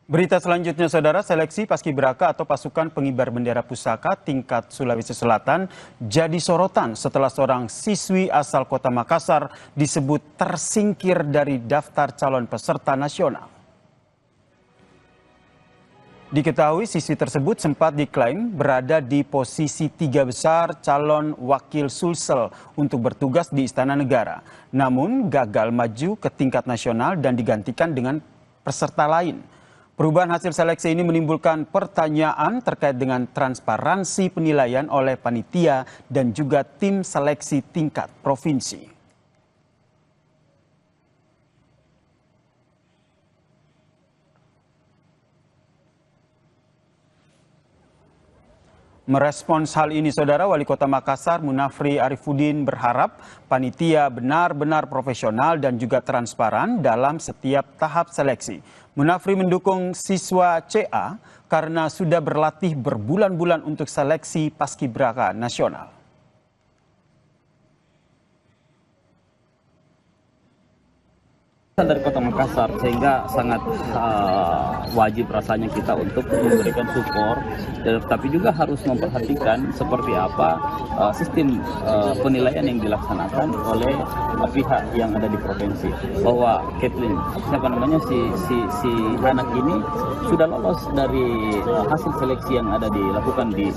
Berita selanjutnya, Saudara, seleksi Paskibraka atau pasukan pengibar bendera pusaka tingkat Sulawesi Selatan jadi sorotan setelah seorang siswi asal Kota Makassar disebut tersingkir dari daftar calon peserta nasional. Diketahui siswi tersebut sempat diklaim berada di posisi 3 besar calon wakil Sulsel untuk bertugas di Istana Negara. Namun gagal maju ke tingkat nasional dan digantikan dengan peserta lain. Perubahan hasil seleksi ini menimbulkan pertanyaan terkait dengan transparansi penilaian oleh panitia dan juga tim seleksi tingkat provinsi. Merespons hal ini, Saudara, Wali Kota Makassar Munafri Arifudin berharap panitia benar-benar profesional dan juga transparan dalam setiap tahap seleksi. Munafri mendukung siswa CA karena sudah berlatih berbulan-bulan untuk seleksi Paskibraka nasional. Dari Kota Makassar, sehingga sangat wajib rasanya kita untuk memberikan support, tapi juga harus memperhatikan seperti apa sistem penilaian yang dilaksanakan oleh pihak yang ada di provinsi. Bahwa Kathleen, si anak ini sudah lolos dari hasil seleksi yang ada dilakukan di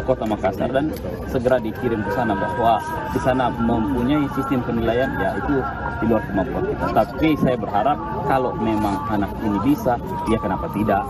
Kota Makassar dan segera dikirim ke sana, bahwa di sana mempunyai sistem penilaian yaitu di luar kemampuan kita. Tapi saya berharap kalau memang anak ini bisa, ya kenapa tidak?